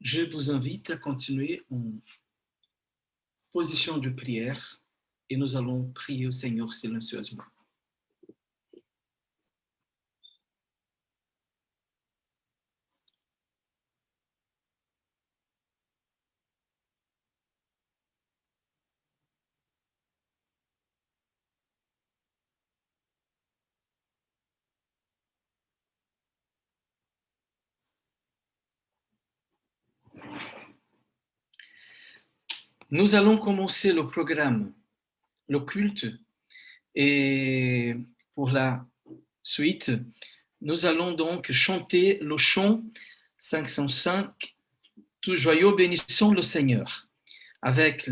Je vous invite à continuer en position de prière et nous allons prier au Seigneur silencieusement. Nous allons commencer le programme, le culte, et pour la suite, nous allons donc chanter le chant 505, « Tout joyeux bénissons le Seigneur ». Avec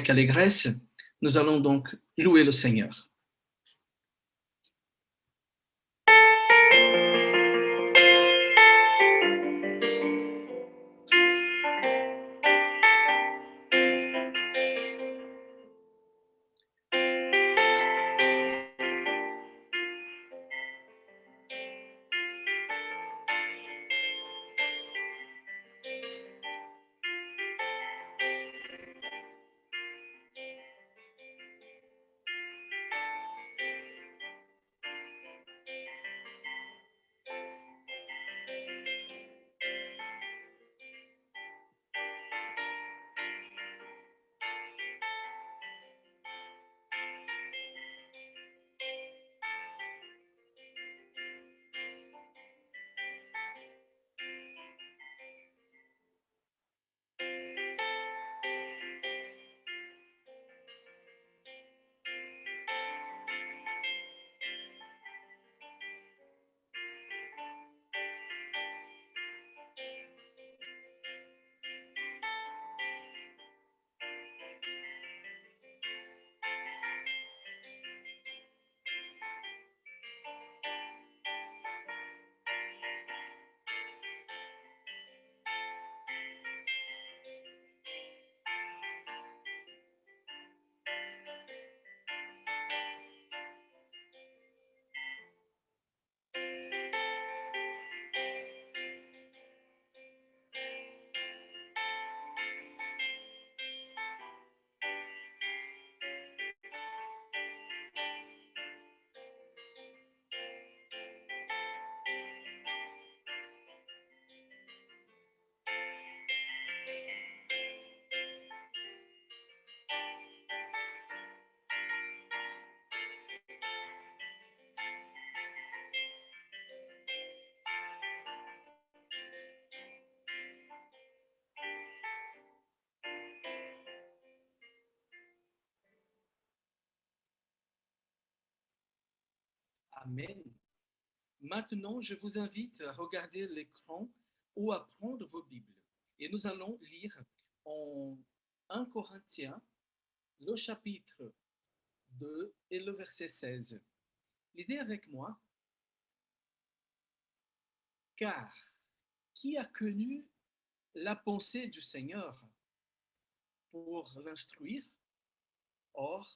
allégresse, nous allons donc louer le Seigneur. Amen. Maintenant, je vous invite à regarder l'écran ou à prendre vos Bibles. Et nous allons lire en 1 Corinthiens, le chapitre 2 et le verset 16. Lisez avec moi. Car qui a connu la pensée du Seigneur pour l'instruire? Or,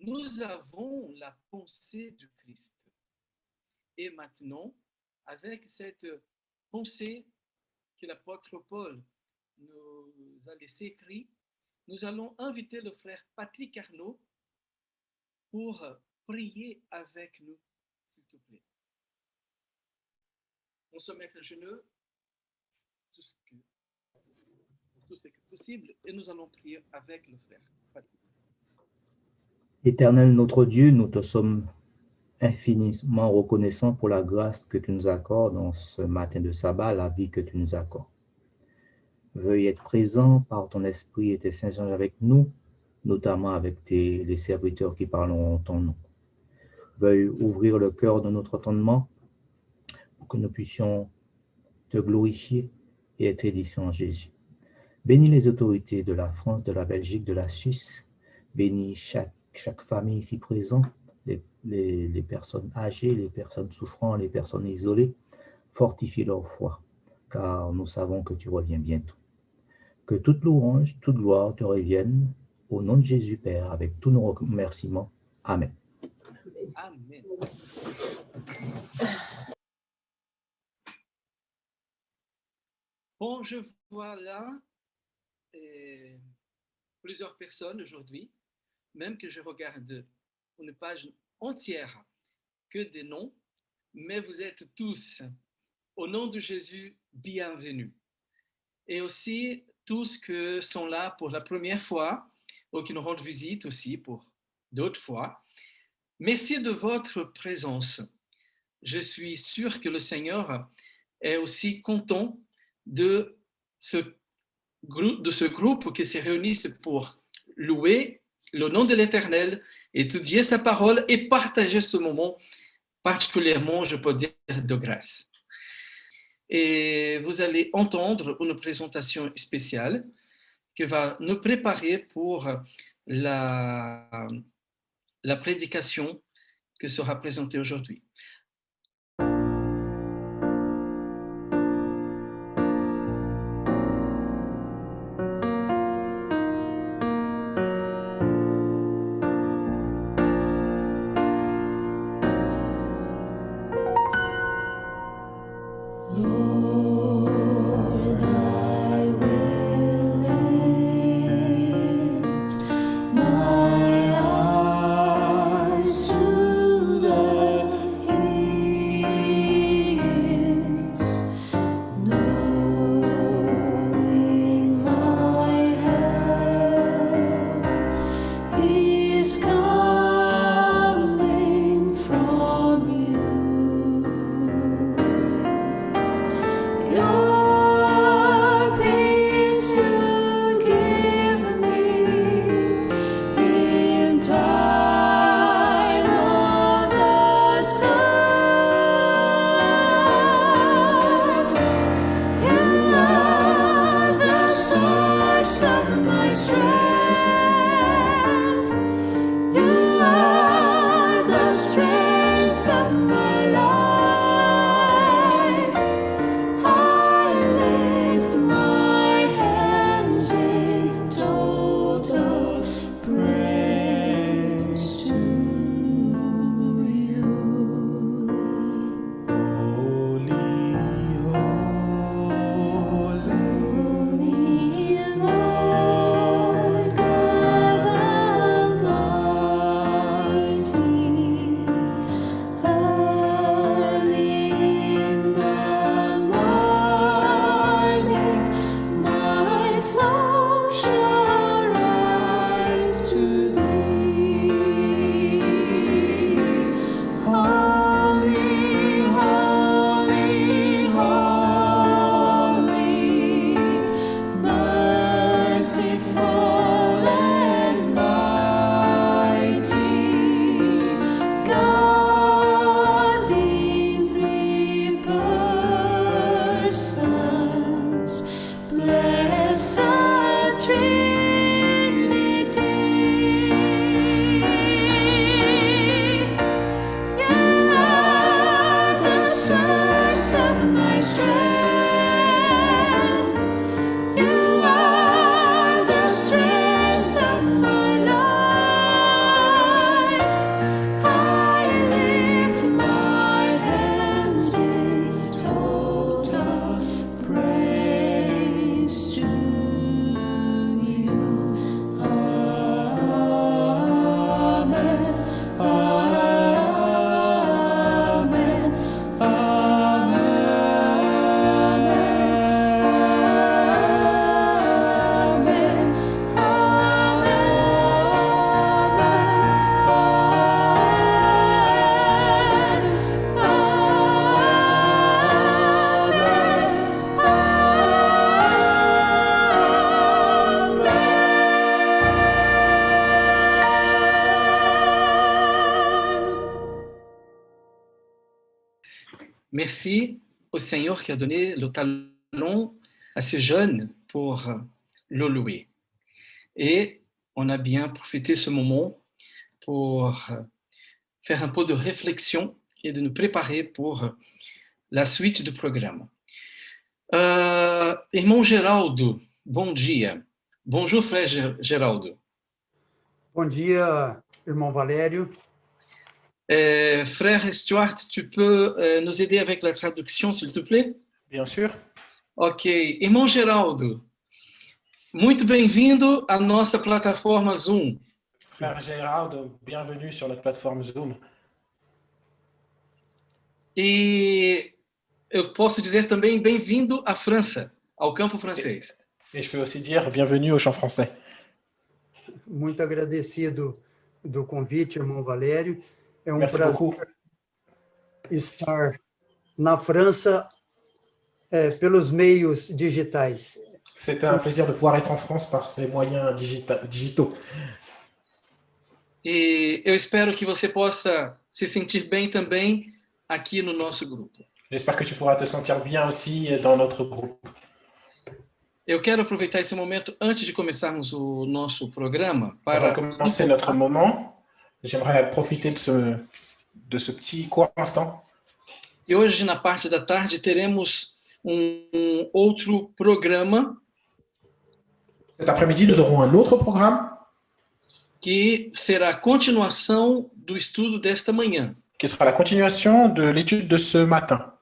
nous avons la pensée du Christ. Et maintenant, avec cette pensée que l'apôtre Paul nous a laissé écrit, nous allons inviter le frère Patrick Arnaud pour prier avec nous, s'il te plaît. On se met à genoux, tout ce que possible, et nous allons prier avec le frère Patrick. Éternel notre Dieu, nous te sommes infiniment reconnaissants pour la grâce que tu nous accordes dans ce matin de sabbat, la vie que tu nous accordes. Veuille être présent par ton esprit et tes saints anges avec nous, notamment avec les serviteurs qui parleront ton nom. Veuille ouvrir le cœur de notre entendement pour que nous puissions te glorifier et être édifiés en Jésus. Bénis les autorités de la France, de la Belgique, de la Suisse. Bénis chaque famille ici présente, les personnes âgées, les personnes souffrant, les personnes isolées. Fortifie leur foi, car nous savons que tu reviens bientôt. Que toute louange, toute gloire te revienne au nom de Jésus Père, avec tous nos remerciements. Amen. Amen. Bon, je vois là plusieurs personnes aujourd'hui, même que je regarde une page entière que des noms, mais vous êtes tous, au nom de Jésus, bienvenus. Et aussi tous qui sont là pour la première fois ou qui nous rendent visite aussi pour d'autres fois. Merci de votre présence. Je suis sûr que le Seigneur est aussi content de ce groupe qui se réunissent pour louer le nom de l'Éternel, étudier sa parole et partager ce moment particulièrement, je peux dire, de grâce. Et vous allez entendre une présentation spéciale qui va nous préparer pour la prédication qui sera présentée aujourd'hui. Merci au Seigneur qui a donné le talent à ces jeunes pour le louer. Et on a bien profité ce moment pour faire un peu de réflexion et de nous préparer pour la suite du programme. Irmão Geraldo, bom dia. Bonjour, frère Geraldo. Bom dia, irmão Valério. Frère Stuart, tu peux nous aider avec la traduction, s'il te plaît? Bien sûr. Ok. Irmão Geraldo, muito bem-vindo à nossa plataforma Zoom. Frère Gérald, bienvenue sur notre plateforme Zoom. E eu posso dizer também bem-vindo à França, ao campo francês. Et je peux aussi dire bienvenue au chant français. Muito agradecido do convite, irmão Valério. É um Merci prazer beaucoup. estar na França pelos meios digitais. C'était un plaisir de pouvoir être en France par ces moyens digitaux. E eu espero que você possa se sentir bem também aqui no nosso grupo. J'espère que tu pourras te sentir bien aussi dans notre groupe. Eu quero aproveitar esse momento antes de começarmos o nosso programa Avant para de commencer notre moment, j'aimerais profiter de ce petit court instant. E hoje, na parte da tarde, teremos outro programa Cet après-midi, nous aurons un autre programme que será a continuação do estudo desta manhã. qui sera la continuation de l'étude de ce matin.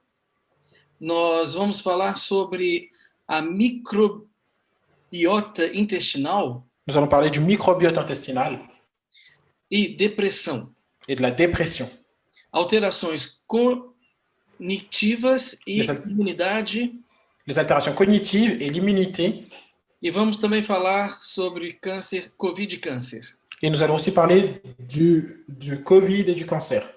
Nós vamos falar sobre a microbiota intestinal Nous allons parler du microbiote intestinal e depressão, et de la dépression, alterações cognitivas e imunidade. les altérations cognitives et l'immunité. E vamos também falar sobre câncer, Covid e câncer. Et nous allons aussi parler du Covid et du cancer.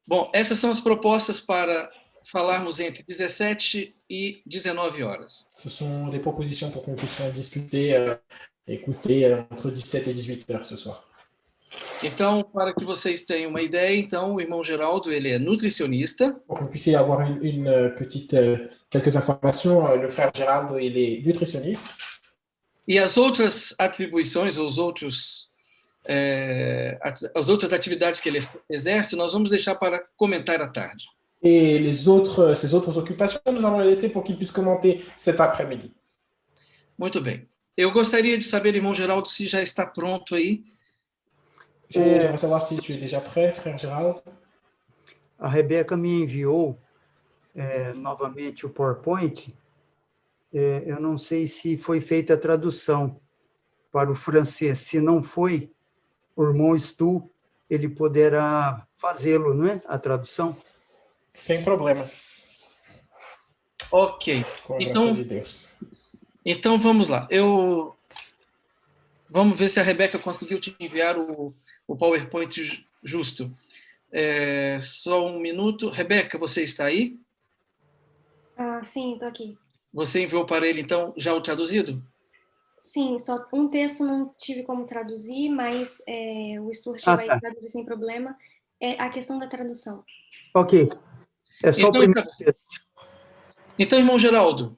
Bom, essas são as propostas para falarmos entre 17 e 19 horas. Ce sont des propositions pour qu'on puisse en discuter, écouter entre 17 et 18 heures ce soir. Então, para que vocês tenham uma ideia, então, o irmão Geraldo, ele é nutricionista. Pour que vous puissiez avoir une petite, quelques informations, le frère Gérald, il est nutritionniste. E as outras atribuições, as outras atividades que ele exerce, nós vamos deixar para comentar à tarde. Et ces autres occupations, nous allons les laisser pour qu'il puisse commenter cet après-midi. Muito bem. Eu gostaria de saber, irmão Geraldo, se já está pronto aí. J'aimerais savoir si tu es déjà prêt, frère Gérald. A Rebeca me enviou novamente o PowerPoint. Eu não sei se foi feita a tradução para o francês. Se não foi, o irmão Stu, ele poderá fazê-lo, não é? A tradução. Sem problema. Ok. Com a graça de Deus. Então, vamos lá. Vamos ver se a Rebeca conseguiu te enviar o PowerPoint justo. Só um minuto. Rebeca, você está aí? Sim, estou aqui. Você enviou para ele, então, já o traduzido? Sim, só um texto não tive como traduzir, mas o Stuart vai traduzir sem problema. É a questão da tradução. Ok. É só o primeiro texto. Então, irmão Geraldo,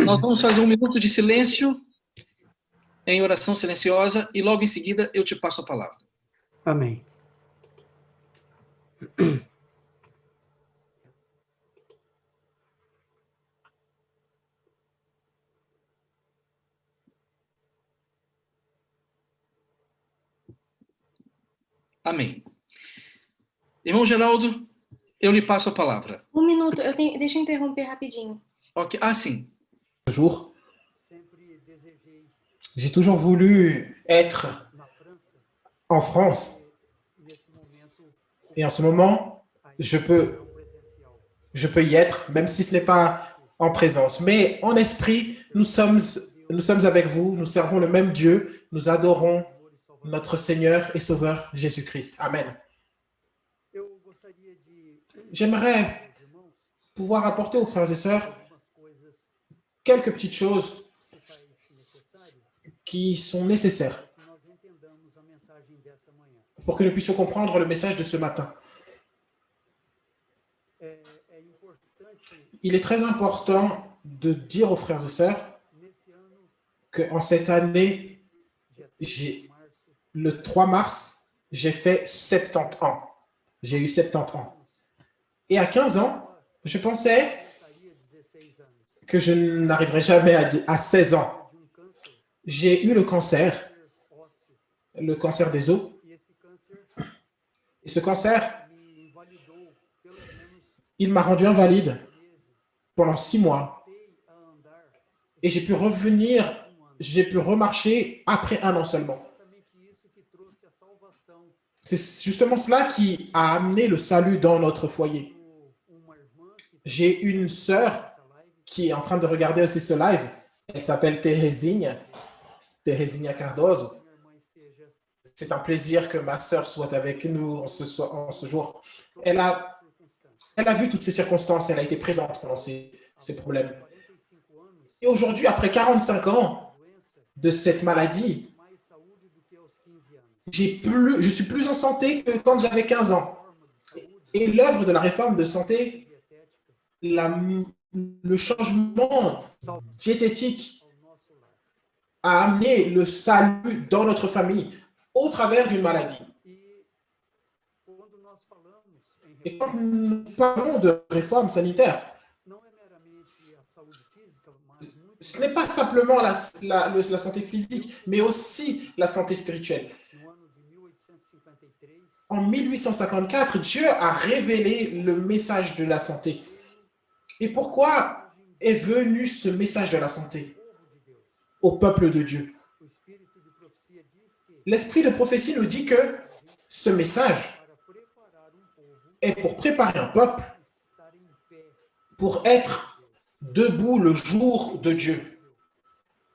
nós vamos fazer um minuto de silêncio em oração silenciosa e logo em seguida eu te passo a palavra. Amém. Amém. Irmão Geraldo, eu lhe passo a palavra. Um minuto, deixa eu interromper rapidinho. Ok. Sim. Bonjour. J'ai toujours voulu être en France. Et en ce moment, je peux y être, même si ce n'est pas en présence. Mais en esprit, nous sommes avec vous, nous servons le même Dieu, nous adorons notre Seigneur et Sauveur Jésus-Christ. Amen. J'aimerais pouvoir apporter aux frères et sœurs quelques petites choses qui sont nécessaires pour que nous puissions comprendre le message de ce matin. il est très important de dire aux frères et sœurs qu'en cette année, le 3 mars, j'ai fait 70 ans. J'ai eu 70 ans. Et à 15 ans, je pensais que je n'arriverais jamais à 16 ans. J'ai eu le cancer des os. Et ce cancer, il m'a rendu invalide pendant 6 mois. Et j'ai pu revenir, j'ai pu remarcher après 1 an seulement. C'est justement cela qui a amené le salut dans notre foyer. J'ai une sœur qui est en train de regarder aussi ce live. Elle s'appelle Teresinha Cardoso. C'est un plaisir que ma sœur soit avec nous en ce jour. Elle a vu toutes ces circonstances, elle a été présente pendant ces problèmes. Et aujourd'hui, après 45 ans de cette maladie, je suis plus en santé que quand j'avais 15 ans. Et l'œuvre de la réforme de santé, le changement diététique a amené le salut dans notre famille au travers d'une maladie. Et quand nous parlons de réforme sanitaire, ce n'est pas simplement la santé physique, mais aussi la santé spirituelle. En 1854, Dieu a révélé le message de la santé. Et pourquoi est venu ce message de la santé au peuple de Dieu? L'esprit de prophétie nous dit que ce message est pour préparer un peuple pour être debout le jour de Dieu.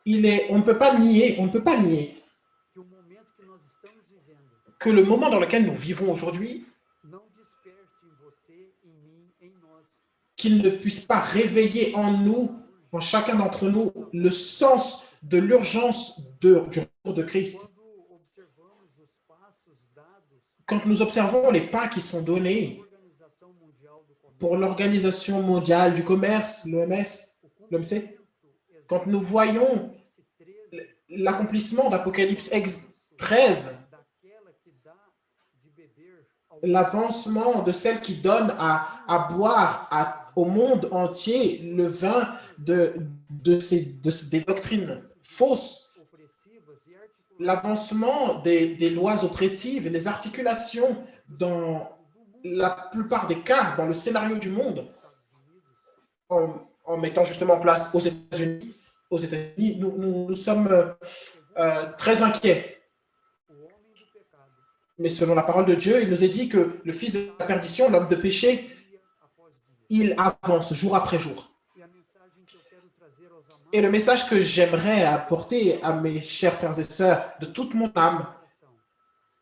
On ne peut pas nier que le moment dans lequel nous vivons aujourd'hui, qu'il ne puisse pas réveiller en nous, en chacun d'entre nous, le sens de l'urgence du retour de Christ. Quand nous observons les pas qui sont donnés pour l'Organisation mondiale du commerce, l'OMC, quand nous voyons l'accomplissement d'Apocalypse 13, l'avancement de celle qui donne à boire au monde entier le vin des doctrines fausses, l'avancement des lois oppressives, les articulations dans la plupart des cas, dans le scénario du monde, en mettant justement en place aux États-Unis, nous sommes très inquiets. Mais selon la parole de Dieu, il nous est dit que le fils de la perdition, l'homme de péché, il avance jour après jour. Et le message que j'aimerais apporter à mes chers frères et sœurs de toute mon âme,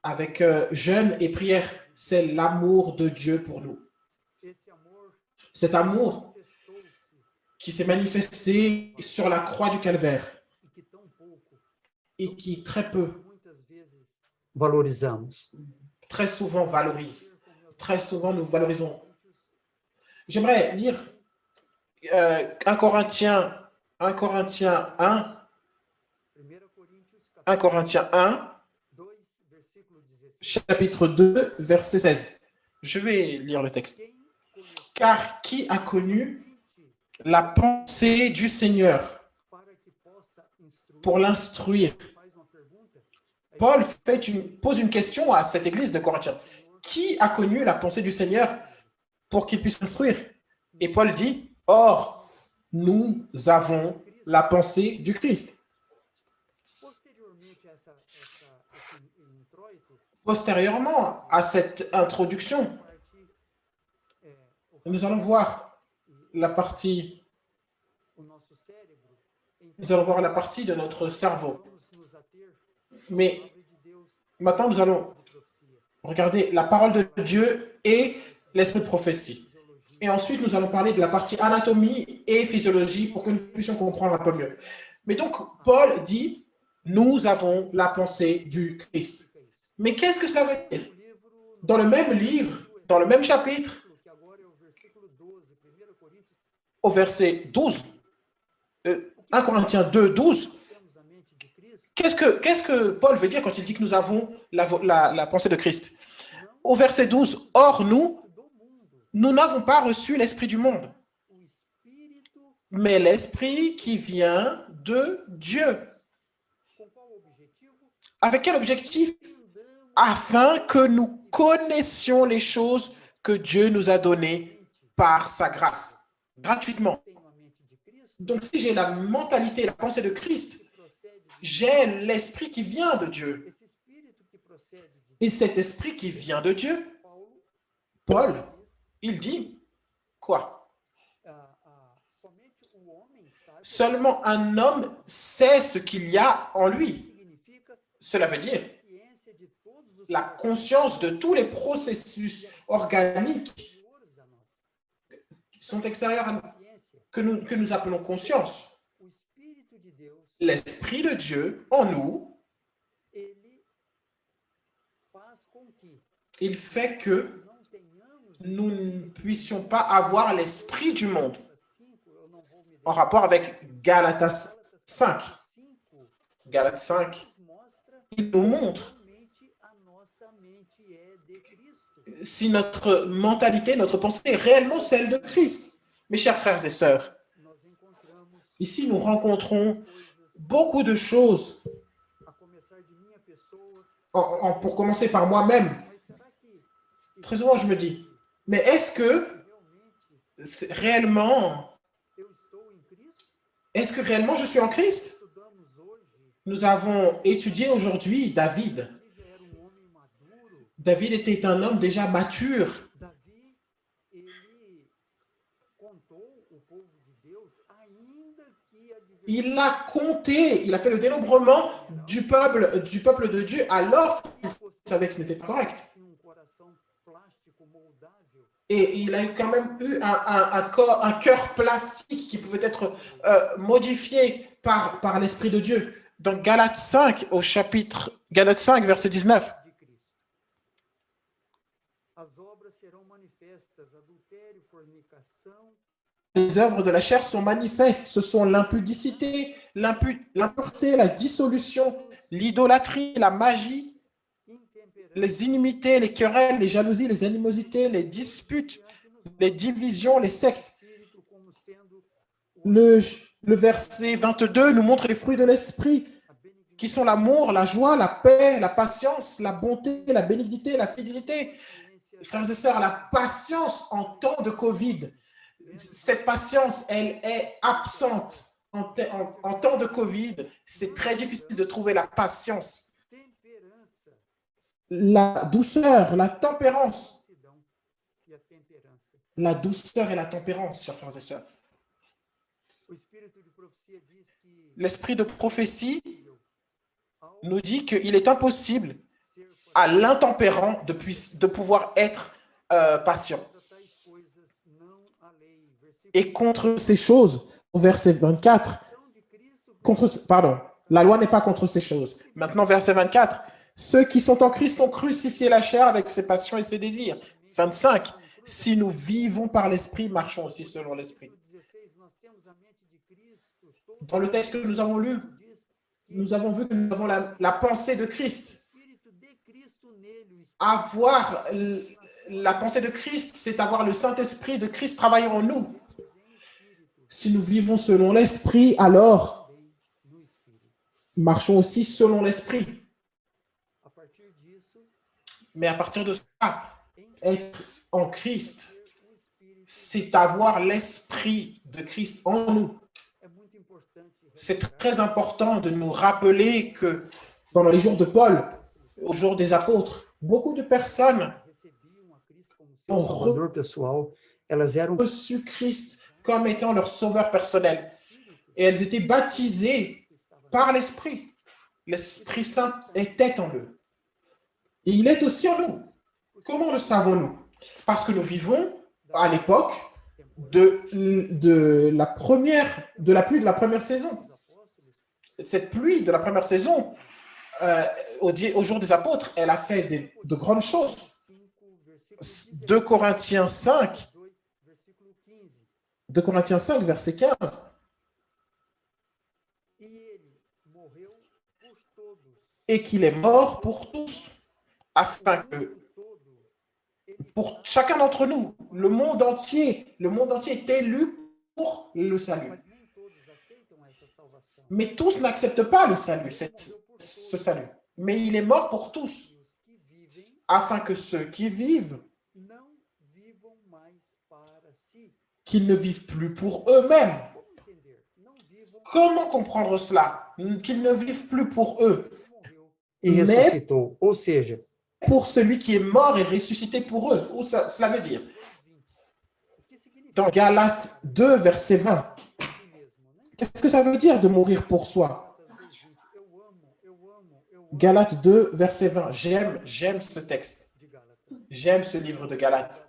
avec jeûne et prière, c'est l'amour de Dieu pour nous. Cet amour qui s'est manifesté sur la croix du Calvaire et qui très peu valorisamos. Très souvent valorise. Très souvent, nous valorisons. J'aimerais lire 1 Corinthiens 1, chapitre 2, verset 16. Je vais lire le texte. Car qui a connu la pensée du Seigneur pour l'instruire? Paul pose une question à cette église de Corinthiens. Qui a connu la pensée du Seigneur pour qu'il puisse instruire? Et Paul dit, or, nous avons la pensée du Christ. Postérieurement à cette introduction, nous allons voir la partie de notre cerveau. Mais maintenant, nous allons regarder la parole de Dieu et l'esprit de prophétie. Et ensuite, nous allons parler de la partie anatomie et physiologie pour que nous puissions comprendre un peu mieux. Mais donc, Paul dit, nous avons la pensée du Christ. Mais qu'est-ce que cela veut dire? Dans le même livre, dans le même chapitre, au verset 12, 1 Corinthiens 2, 12, qu'est-ce que Paul veut dire quand il dit que nous avons la pensée de Christ? Au verset 12, « Or nous n'avons pas reçu l'esprit du monde, mais l'esprit qui vient de Dieu. » Avec quel objectif? Afin que nous connaissions les choses que Dieu nous a données par sa grâce, gratuitement. Donc, si j'ai la mentalité, la pensée de Christ, j'ai l'esprit qui vient de Dieu. Et cet esprit qui vient de Dieu, Paul, il dit quoi? Seulement un homme sait ce qu'il y a en lui. Cela veut dire la conscience de tous les processus organiques qui sont extérieurs à nous, que nous appelons conscience. L'Esprit de Dieu en nous, il fait que nous ne puissions pas avoir l'esprit du monde. En rapport avec Galates 5. Galates 5, il nous montre si notre mentalité, notre pensée est réellement celle de Christ. Mes chers frères et sœurs, ici nous rencontrons beaucoup de choses. Pour commencer par moi-même, très souvent je me dis, mais est-ce que réellement je suis en Christ? Nous avons étudié aujourd'hui David. David était un homme déjà mature. Il a compté, il a fait le dénombrement du peuple de Dieu alors qu'il savait que ce n'était pas correct. Et il a quand même eu un cœur plastique qui pouvait être modifié par l'Esprit de Dieu. Dans Galates 5, Galates 5, verset 19. Les œuvres de la chair sont manifestes. Ce sont l'impudicité, l'impureté, la dissolution, l'idolâtrie, la magie, les inimités, les querelles, les jalousies, les animosités, les disputes, les divisions, les sectes. Le verset 22 nous montre les fruits de l'esprit, qui sont l'amour, la joie, la paix, la patience, la bonté, la bénignité, la fidélité. Frères et sœurs, la patience en temps de Covid, cette patience, elle est absente en temps de Covid. C'est très difficile de trouver la patience. La douceur, la tempérance. La douceur et la tempérance, chers frères et sœurs. L'esprit de prophétie nous dit qu'il est impossible à l'intempérant de pouvoir être patient. Et contre ces choses, au verset 24, la loi n'est pas contre ces choses. Maintenant, verset 24, ceux qui sont en Christ ont crucifié la chair avec ses passions et ses désirs. 25, si nous vivons par l'esprit, marchons aussi selon l'esprit. Dans le texte que nous avons lu, nous avons vu que nous avons la pensée de Christ. Avoir la pensée de Christ, c'est avoir le Saint-Esprit de Christ travaillant en nous. Si nous vivons selon l'Esprit, alors marchons aussi selon l'Esprit. Mais à partir de ça, être en Christ, c'est avoir l'Esprit de Christ en nous. C'est très important de nous rappeler que pendant les jours de Paul, aux jours des apôtres, beaucoup de personnes ont reçu Christ comme étant leur sauveur personnel. Et elles étaient baptisées par l'Esprit. L'Esprit Saint était en eux. Et il est aussi en nous. Comment le savons-nous? Parce que nous vivons à l'époque de la pluie de la première saison. Cette pluie de la première saison, au jour des apôtres, elle a fait de grandes choses. 2 Corinthiens 5, 2 Corinthiens 5, verset 15. Et qu'il est mort pour tous, afin que pour chacun d'entre nous, le monde entier est élu pour le salut. Mais tous n'acceptent pas le salut, ce salut. Mais il est mort pour tous, afin que ceux qui vivent, qu'ils ne vivent plus pour eux-mêmes. Comment comprendre cela? Qu'ils ne vivent plus pour eux, mais Ou seja, pour celui qui est mort et ressuscité pour eux. Ou cela veut dire, dans Galates 2, verset 20, qu'est-ce que ça veut dire de mourir pour soi? Galates 2, verset 20. J'aime ce texte. J'aime ce livre de Galates.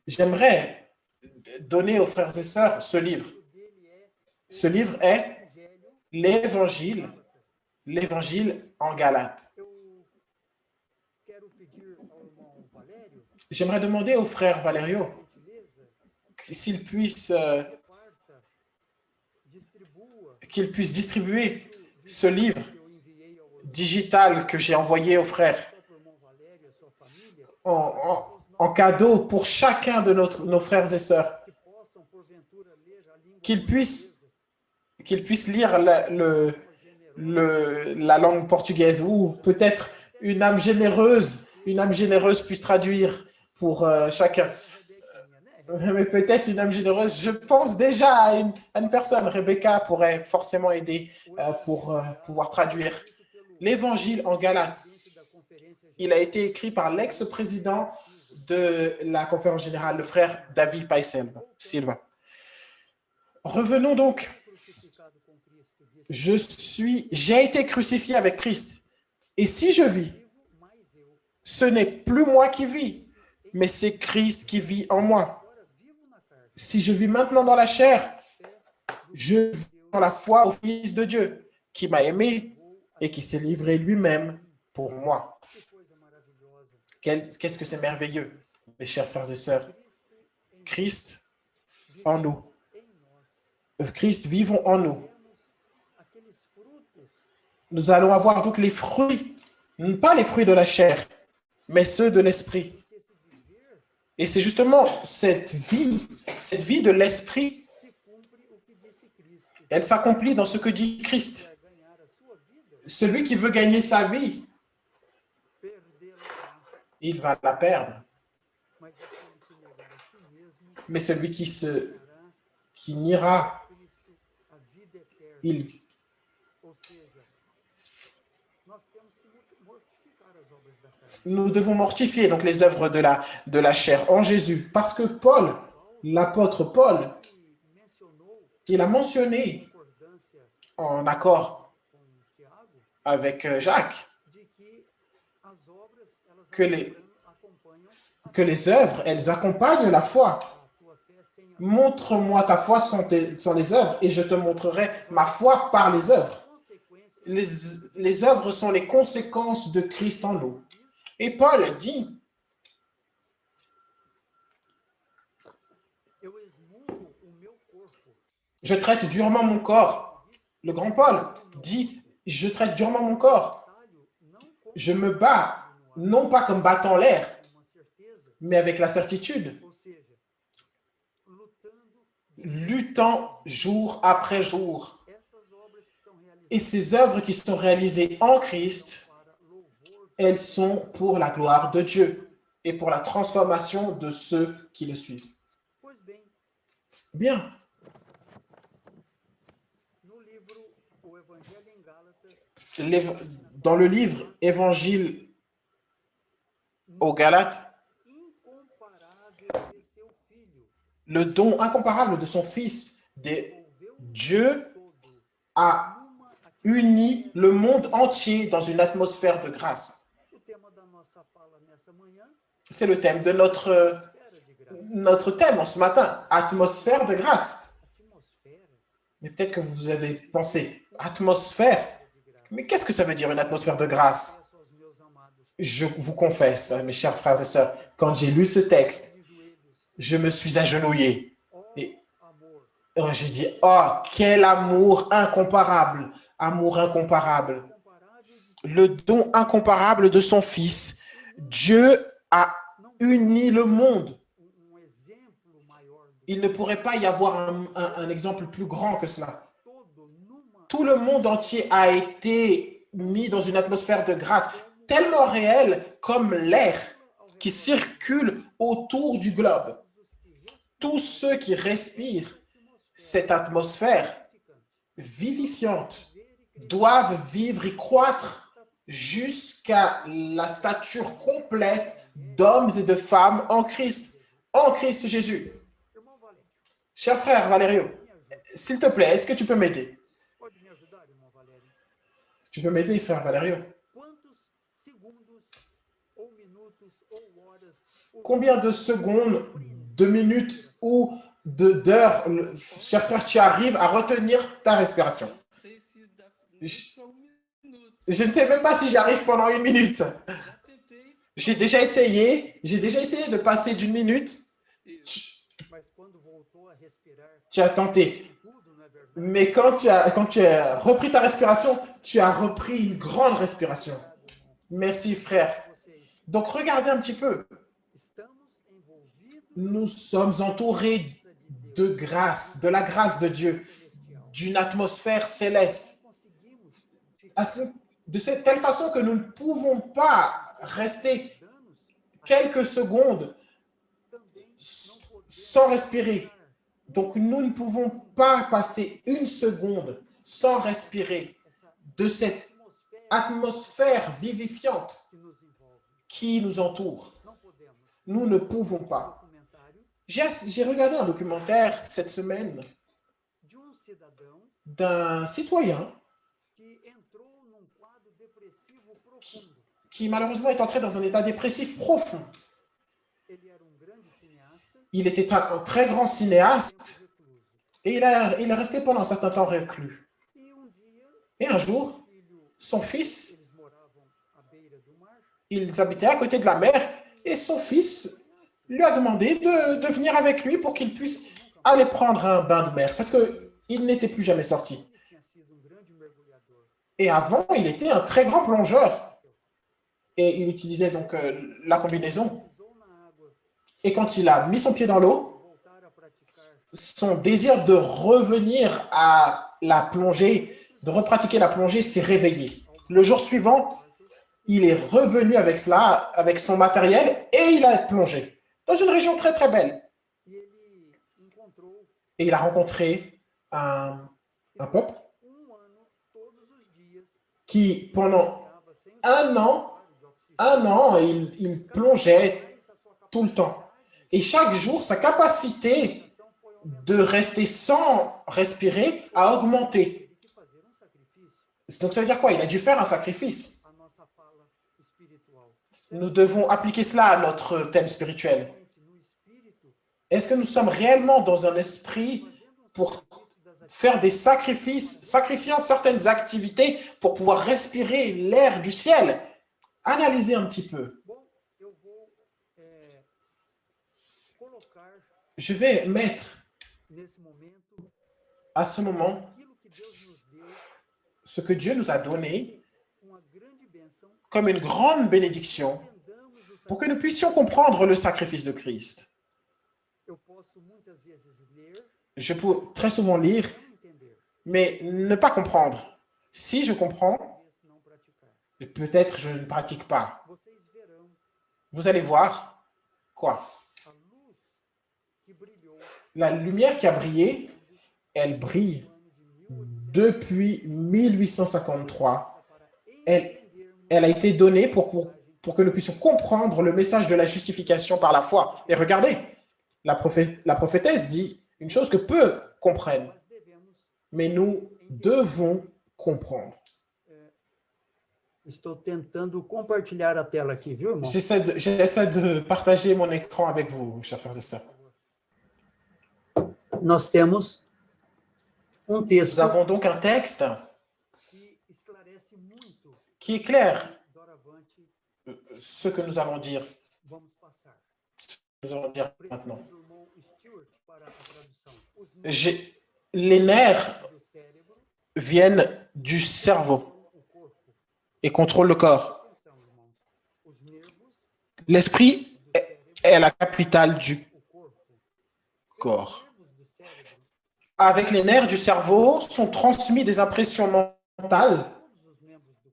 J'aimerais donner aux frères et sœurs ce livre. Ce livre est l'Évangile en Galates. J'aimerais demander au frère Valerio s'il puisse qu'il puisse distribuer ce livre digital que j'ai envoyé aux frères en cadeau pour chacun de nos frères et sœurs, qu'ils puissent lire la langue portugaise, ou peut-être une âme généreuse puisse traduire pour chacun. Mais peut-être une âme généreuse, je pense déjà à une personne. Rebecca pourrait forcément aider pour pouvoir traduire l'Évangile en Galates. Il a été écrit par l'ex-président de la conférence générale, le frère David Silva. Revenons donc. J'ai été crucifié avec Christ. Et si je vis, ce n'est plus moi qui vis, mais c'est Christ qui vit en moi. Si je vis maintenant dans la chair, je vis dans la foi au Fils de Dieu, qui m'a aimé et qui s'est livré lui-même pour moi. Qu'est-ce que c'est merveilleux, mes chers frères et sœurs. Christ en nous. Christ vivant en nous. Nous allons avoir donc les fruits, pas les fruits de la chair, mais ceux de l'esprit. Et c'est justement cette vie de l'esprit, elle s'accomplit dans ce que dit Christ. Celui qui veut gagner sa vie, il va la perdre. Mais celui qui niera, nous devons mortifier donc les œuvres de la chair en Jésus. Parce que Paul, l'apôtre Paul, il a mentionné en accord avec Jacques que les œuvres, elles accompagnent la foi. Montre-moi ta foi sans les œuvres et je te montrerai ma foi par les œuvres. Les œuvres sont les conséquences de Christ en nous. Et Paul dit, je traite durement mon corps. Le grand Paul dit, je traite durement mon corps. Je me bats, non pas comme battant l'air, mais avec la certitude. Luttant jour après jour. Et ces œuvres qui sont réalisées en Christ, elles sont pour la gloire de Dieu et pour la transformation de ceux qui le suivent. Bien. Dans le livre Évangile aux Galates, le don incomparable de son Fils, Dieu a uni le monde entier dans une atmosphère de grâce. C'est le thème de notre thème en ce matin, atmosphère de grâce. Mais peut-être que vous avez pensé, atmosphère, mais qu'est-ce que ça veut dire une atmosphère de grâce? Je vous confesse, mes chers frères et sœurs, quand j'ai lu ce texte, je me suis agenouillé J'ai dit, oh, quel amour incomparable, amour incomparable. Le don incomparable de son Fils. Dieu a uni le monde. Il ne pourrait pas y avoir un exemple plus grand que cela. Tout le monde entier a été mis dans une atmosphère de grâce tellement réelle comme l'air qui circule autour du globe. Tous ceux qui respirent cette atmosphère vivifiante doivent vivre et croître jusqu'à la stature complète d'hommes et de femmes en Christ Jésus. Cher frère Valerio, s'il te plaît, est-ce que tu peux m'aider? Tu peux m'aider, frère Valerio? Combien de secondes, de minutes ou d'heures, cher frère, tu arrives à retenir ta respiration? Je ne sais même pas si j'arrive pendant 1 minute. J'ai déjà essayé de passer d'1 minute. Tu as tenté. Mais quand tu as repris ta respiration, tu as repris une grande respiration. Merci, frère. Donc, regardez un petit peu. Nous sommes entourés de grâce, de la grâce de Dieu, d'une atmosphère céleste. De cette telle façon que nous ne pouvons pas rester quelques secondes sans respirer. Donc, nous ne pouvons pas passer 1 seconde sans respirer de cette atmosphère vivifiante qui nous entoure. Nous ne pouvons pas. J'ai regardé un documentaire cette semaine d'un citoyen qui malheureusement est entré dans un état dépressif profond. Il était un très grand cinéaste et il est resté pendant un certain temps reclus. Et un jour, son fils, ils habitaient à côté de la mer et son fils lui a demandé de venir avec lui pour qu'il puisse aller prendre un bain de mer parce qu'il n'était plus jamais sorti. Et avant, il était un très grand plongeur et il utilisait donc la combinaison. Et quand il a mis son pied dans l'eau, son désir de revenir à la plongée, de repratiquer la plongée s'est réveillé. Le jour suivant, il est revenu avec cela, avec son matériel, et il a plongé dans une région très très belle. Et il a rencontré un peuple qui, pendant un an, il plongeait tout le temps. Et chaque jour, sa capacité de rester sans respirer a augmenté. Donc, ça veut dire quoi? Il a dû faire un sacrifice. Nous devons appliquer cela à notre thème spirituel. Est-ce que nous sommes réellement dans un esprit pour faire des sacrifices, sacrifiant certaines activités pour pouvoir respirer l'air du ciel? Analysez un petit peu. Je vais mettre à ce moment ce que Dieu nous a donné comme une grande bénédiction pour que nous puissions comprendre le sacrifice de Christ. Je peux très souvent lire, mais ne pas comprendre. Si je comprends, peut-être je ne pratique pas. Vous allez voir quoi? La lumière qui a brillé, elle brille depuis 1853. Elle a été donnée pour que nous puissions comprendre le message de la justification par la foi. Et regardez, la prophétesse dit une chose que peu comprennent, mais nous devons comprendre. J'essaie de partager mon écran avec vous, chers frères et sœurs. Nous avons donc un texte qui éclaire ce que nous allons dire. Nous allons dire maintenant. les nerfs viennent du cerveau et contrôlent le corps. L'esprit est la capitale du corps. Avec les nerfs du cerveau sont transmis des impressions mentales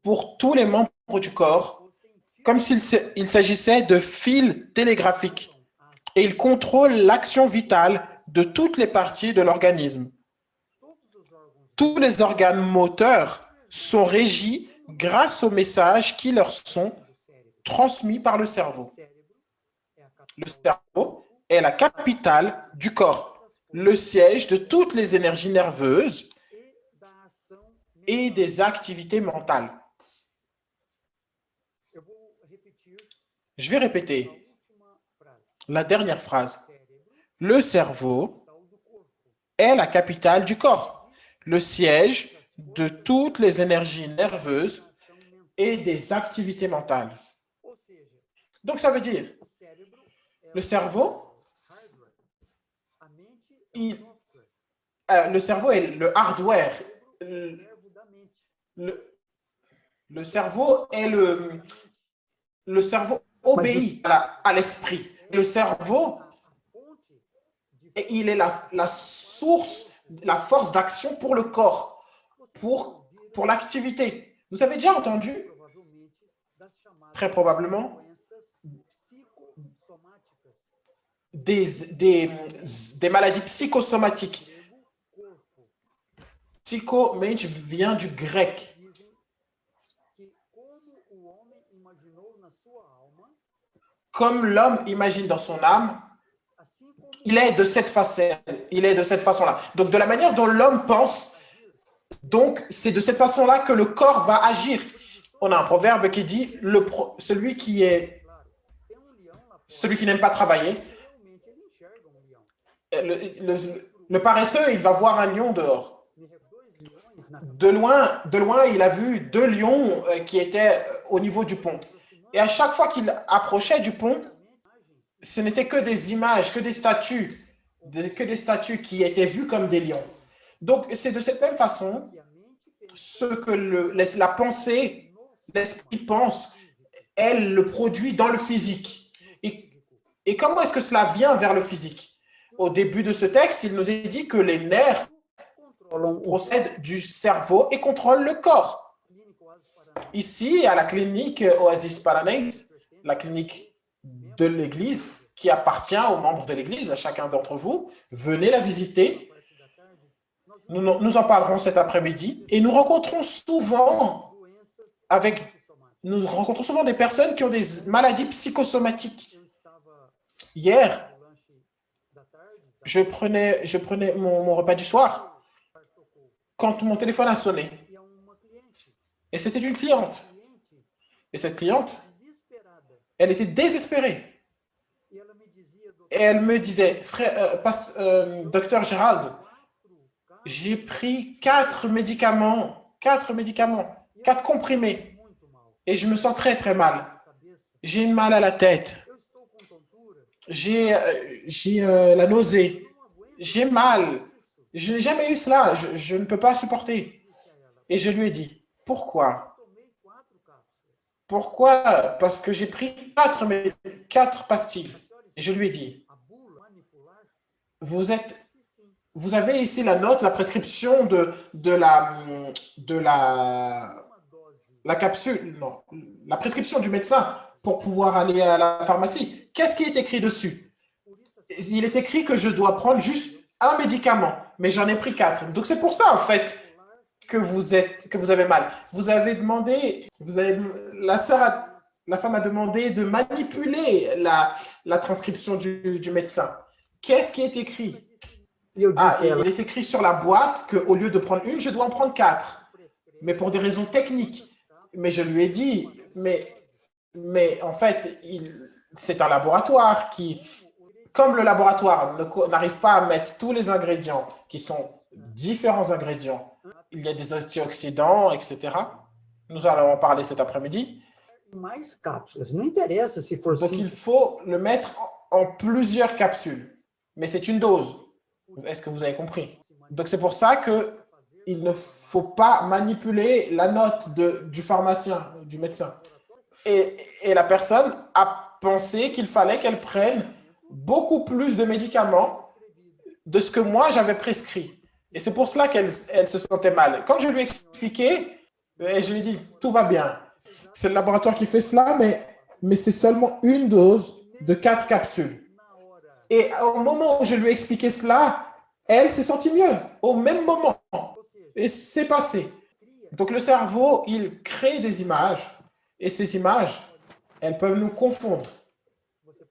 pour tous les membres du corps, comme s'il s'agissait de fils télégraphiques, et ils contrôlent l'action vitale de toutes les parties de l'organisme. Tous les organes moteurs sont régis grâce aux messages qui leur sont transmis par le cerveau. Le cerveau est la capitale du corps, le siège de toutes les énergies nerveuses et des activités mentales. Je vais répéter la dernière phrase. Le cerveau est la capitale du corps, le siège de toutes les énergies nerveuses et des activités mentales. Donc, ça veut dire, le cerveau, le cerveau est le hardware. Le cerveau est le cerveau obéit à l'esprit. Le cerveau, il est la source, la force d'action pour le corps, pour l'activité. Vous avez déjà entendu, très probablement, des maladies psychosomatiques. Psychomente vient du grec. Comme l'homme imagine dans son âme, il est de cette façon-là. Donc, de la manière dont l'homme pense, donc c'est de cette façon-là que le corps va agir. On a un proverbe qui dit celui qui n'aime pas travailler, le paresseux, il va voir un lion dehors. De loin, il a vu 2 lions qui étaient au niveau du pont. Et à chaque fois qu'il approchait du pont, ce n'étaient que des images, que des statues qui étaient vues comme des lions. Donc, c'est de cette même façon ce que la pensée, l'esprit pense, elle le produit dans le physique. Et comment est-ce que cela vient vers le physique? Au début de ce texte, il nous est dit que les nerfs procèdent du cerveau et contrôlent le corps. Ici, à la clinique Oasis Paradise, la clinique de l'Église, qui appartient aux membres de l'Église, à chacun d'entre vous, venez la visiter. Nous en parlerons cet après-midi et nous rencontrons souvent des personnes qui ont des maladies psychosomatiques. Hier, je prenais mon repas du soir quand mon téléphone a sonné. Et c'était une cliente. Et cette cliente, elle était désespérée. Et elle me disait, docteur Gérald, j'ai pris 4 médicaments, 4 comprimés, et je me sens très, très mal. J'ai mal à la tête. J'ai la nausée. J'ai mal. Je n'ai jamais eu cela. Je ne peux pas supporter. Et je lui ai dit, pourquoi? Pourquoi? Parce que j'ai pris 4 pastilles. Et je lui ai dit, vous avez ici la note, la prescription de la capsule, non, la prescription du médecin pour pouvoir aller à la pharmacie. Qu'est-ce qui est écrit dessus? Il est écrit que je dois prendre juste un médicament, mais j'en ai pris 4. Donc, c'est pour ça, en fait, que vous avez mal. La femme a demandé de manipuler la transcription du médecin. Qu'est-ce qui est écrit? Il est écrit sur la boîte qu'au lieu de prendre une, je dois en prendre 4. Mais pour des raisons techniques. Mais je lui ai dit, mais en fait, c'est un laboratoire qui, comme le laboratoire n'arrive pas à mettre tous les ingrédients, qui sont différents ingrédients, il y a des antioxydants, etc. Nous allons en parler cet après-midi. Donc, il faut le mettre en plusieurs capsules. Mais c'est une dose. Est-ce que vous avez compris? Donc, c'est pour ça qu'il ne faut pas manipuler la note du pharmacien, du médecin. Et la personne a pensé qu'il fallait qu'elle prenne beaucoup plus de médicaments de ce que moi j'avais prescrit. Et c'est pour cela qu'elle se sentait mal. Quand je lui ai expliqué, je lui ai dit, tout va bien. C'est le laboratoire qui fait cela, mais c'est seulement une dose de 4 capsules. Et au moment où je lui ai expliqué cela, elle s'est sentie mieux, au même moment. Et c'est passé. Donc le cerveau, il crée des images, et ces images, elles peuvent nous confondre.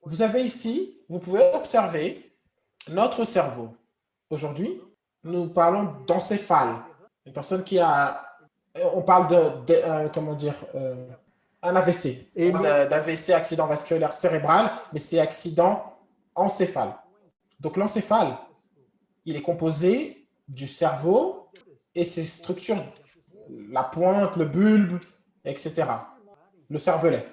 Vous avez ici, vous pouvez observer notre cerveau. Aujourd'hui, nous parlons d'encéphale. Une personne qui a... On parle comment dire, un AVC. D'AVC, accident vasculaire cérébral, mais c'est accident encéphale. Donc l'encéphale, il est composé du cerveau et ses structures, la pointe, le bulbe, etc. Le cervelet.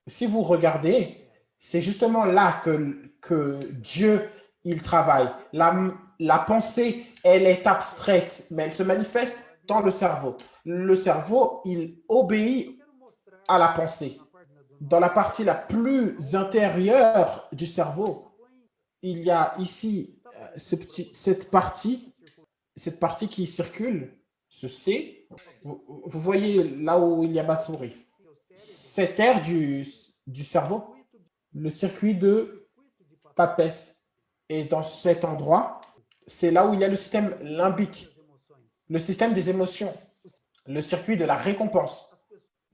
Si vous regardez, c'est justement là que Dieu, il travaille. La pensée, elle est abstraite, mais elle se manifeste dans le cerveau. Le cerveau, il obéit à la pensée. Dans la partie la plus intérieure du cerveau, il y a ici cette partie qui circule, ce C. Vous voyez là où il y a ma souris. Cette aire du cerveau, le circuit de Papès. Et dans cet endroit, c'est là où il y a le système limbique, le système des émotions, le circuit de la récompense.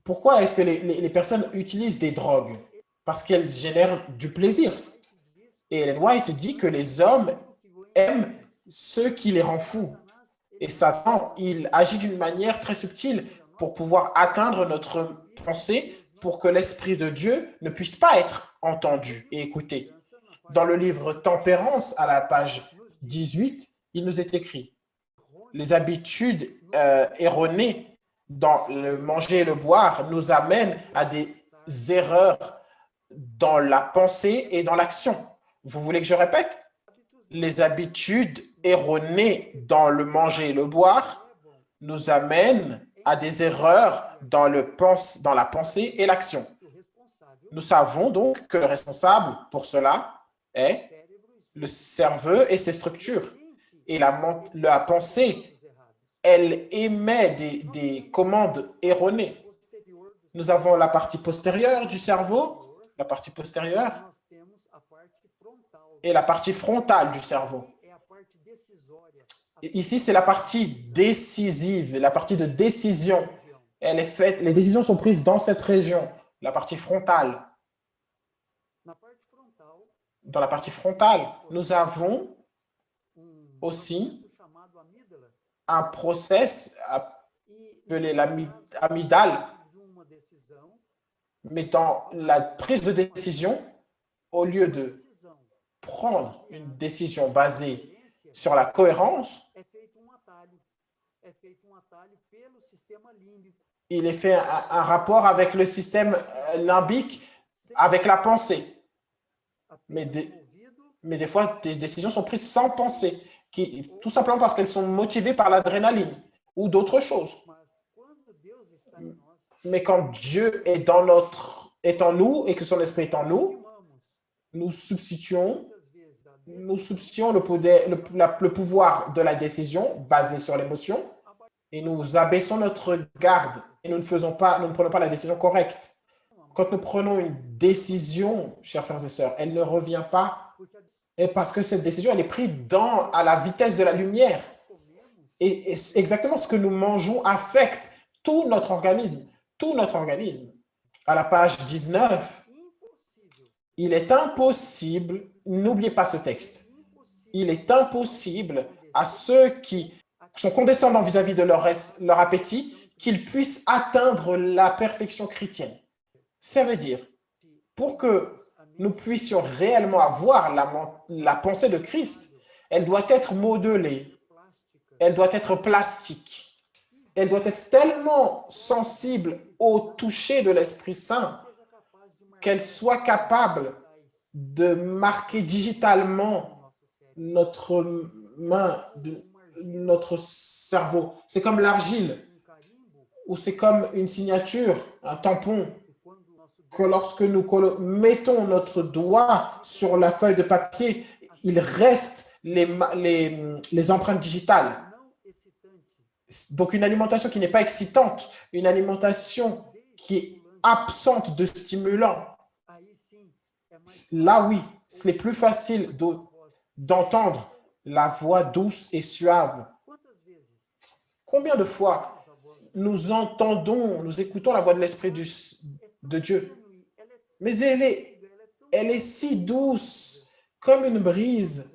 Pourquoi est-ce que les personnes utilisent des drogues? Parce qu'elles génèrent du plaisir. Et Ellen White dit que les hommes aiment ce qui les rend fous. Et Satan, il agit d'une manière très subtile pour pouvoir atteindre notre pensée, pour que l'Esprit de Dieu ne puisse pas être entendu et écouté. Dans le livre Tempérance, à la page 18, il nous est écrit « Les habitudes erronées dans le manger et le boire nous amènent à des erreurs dans la pensée et dans l'action. » Vous voulez que je répète? Les habitudes erronées dans le manger et le boire nous amènent à des erreurs dans la pensée et l'action. Nous savons donc que le responsable pour cela est le cerveau et ses structures. Et la pensée, elle émet des commandes erronées. Nous avons la partie postérieure du cerveau, la partie postérieure, et la partie frontale du cerveau. Ici, c'est la partie décisive, la partie de décision. Elle est faite, les décisions sont prises dans cette région, la partie frontale. Dans la partie frontale, nous avons aussi un process appelé l'amygdale. Mais dans la prise de décision, au lieu de prendre une décision basée sur la cohérence, il est fait un rapport avec le système limbique, avec la pensée. Mais des fois, des décisions sont prises sans pensée, tout simplement parce qu'elles sont motivées par l'adrénaline ou d'autres choses. Mais quand Dieu est en nous et que son esprit est en nous, nous substituons le pouvoir de la décision basée sur l'émotion et nous abaissons notre garde et nous ne prenons pas la décision correcte. Quand nous prenons une décision, chers frères et sœurs, elle ne revient pas, et parce que cette décision, elle est prise à la vitesse de la lumière. Et exactement ce que nous mangeons affecte tout notre organisme. Tout notre organisme. À la page 19, il est impossible, n'oubliez pas ce texte, il est impossible à ceux qui sont condescendants vis-à-vis de leur appétit qu'ils puissent atteindre la perfection chrétienne. Ça veut dire, pour que nous puissions réellement avoir la pensée de Christ, elle doit être modelée, elle doit être plastique. Elle doit être tellement sensible au toucher de l'Esprit Saint qu'elle soit capable de marquer digitalement notre main, notre cerveau. C'est comme l'argile ou c'est comme une signature, un tampon, que lorsque nous mettons notre doigt sur la feuille de papier, il reste les empreintes digitales. Donc, une alimentation qui n'est pas excitante, une alimentation qui est absente de stimulants, là, oui, c'est plus facile d'entendre la voix douce et suave. Combien de fois nous entendons, nous écoutons la voix de l'Esprit de Dieu, mais elle est si douce, comme une brise,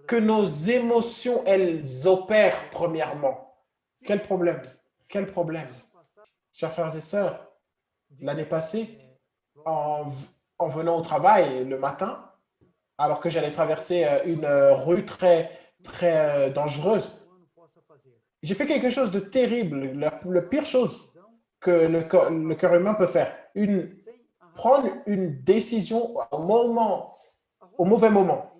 que nos émotions, elles opèrent premièrement. Quel problème? Quel problème? Chers frères et sœurs, l'année passée, en venant au travail le matin, alors que j'allais traverser une rue très, très dangereuse, j'ai fait quelque chose de terrible, la pire chose que le cœur humain peut faire. Prendre une décision au mauvais moment.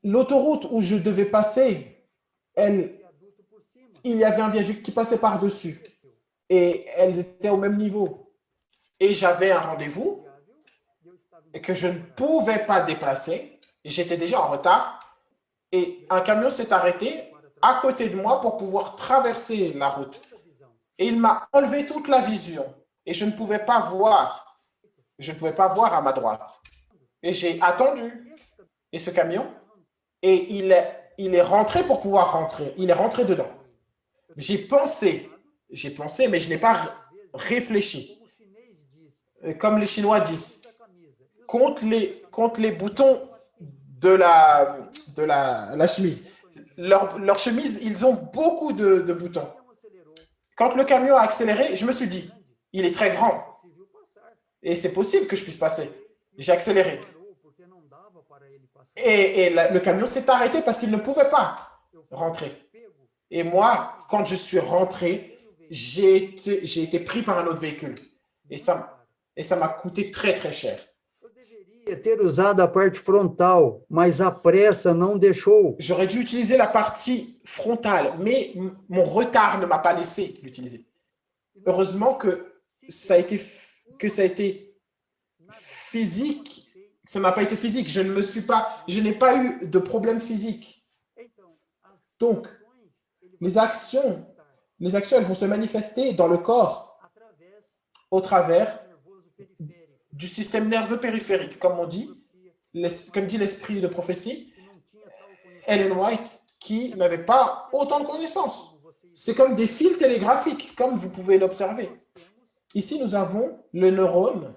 L'autoroute où je devais passer, il y avait un viaduc qui passait par-dessus et elles étaient au même niveau. Et j'avais un rendez-vous et que je ne pouvais pas déplacer. J'étais déjà en retard et un camion s'est arrêté à côté de moi pour pouvoir traverser la route. Et il m'a enlevé toute la vision et je ne pouvais pas voir. Je ne pouvais pas voir à ma droite. Et j'ai attendu. Et ce camion, et il est rentré pour pouvoir rentrer. Il est rentré dedans. J'ai pensé, mais je n'ai pas réfléchi. Comme les Chinois disent, compte les boutons de la chemise. Leur chemise, ils ont beaucoup de boutons. Quand le camion a accéléré, je me suis dit, il est très grand. Et c'est possible que je puisse passer. J'ai accéléré. Et le camion s'est arrêté parce qu'il ne pouvait pas rentrer. Et moi, quand je suis rentré, j'ai été pris par un autre véhicule. Et ça m'a coûté très, très cher. J'aurais dû utiliser la partie frontale, mais mon retard ne m'a pas laissé l'utiliser. Heureusement que ça a été physique. Ça n'a pas été physique. Je n'ai pas eu de problème physique. Donc, les actions, elles vont se manifester dans le corps au travers du système nerveux périphérique, comme dit l'esprit de prophétie, Ellen White, qui n'avait pas autant de connaissances. C'est comme des fils télégraphiques, comme vous pouvez l'observer. Ici, nous avons le neurone,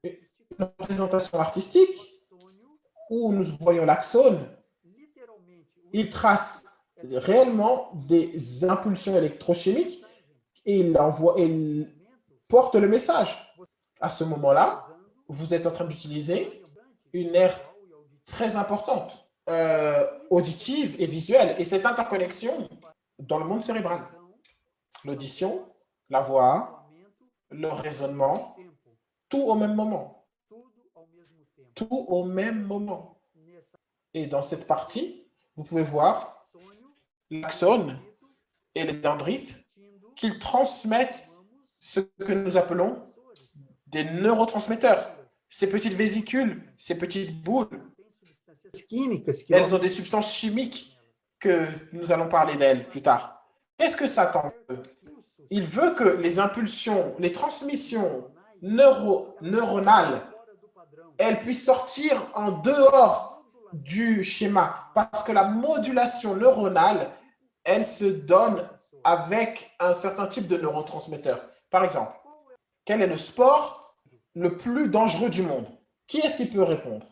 une représentation artistique, où nous voyons l'axone. Il trace réellement des impulsions électrochimiques et il porte le message. À ce moment-là, vous êtes en train d'utiliser une aire très importante, auditive et visuelle. Et cette interconnexion dans le monde cérébral. L'audition, la voix, le raisonnement, tout au même moment. Tout au même moment. Et dans cette partie, vous pouvez voir l'axone et les dendrites qu'ils transmettent ce que nous appelons des neurotransmetteurs. Ces petites vésicules, ces petites boules, elles ont des substances chimiques que nous allons parler d'elles plus tard. Qu'est-ce que Satan veut? Il veut que les impulsions, les transmissions neuronales, elles puissent sortir en dehors du schéma, parce que la modulation neuronale, elle se donne avec un certain type de neurotransmetteur. Par exemple, quel est le sport le plus dangereux du monde? Qui est-ce qui peut répondre?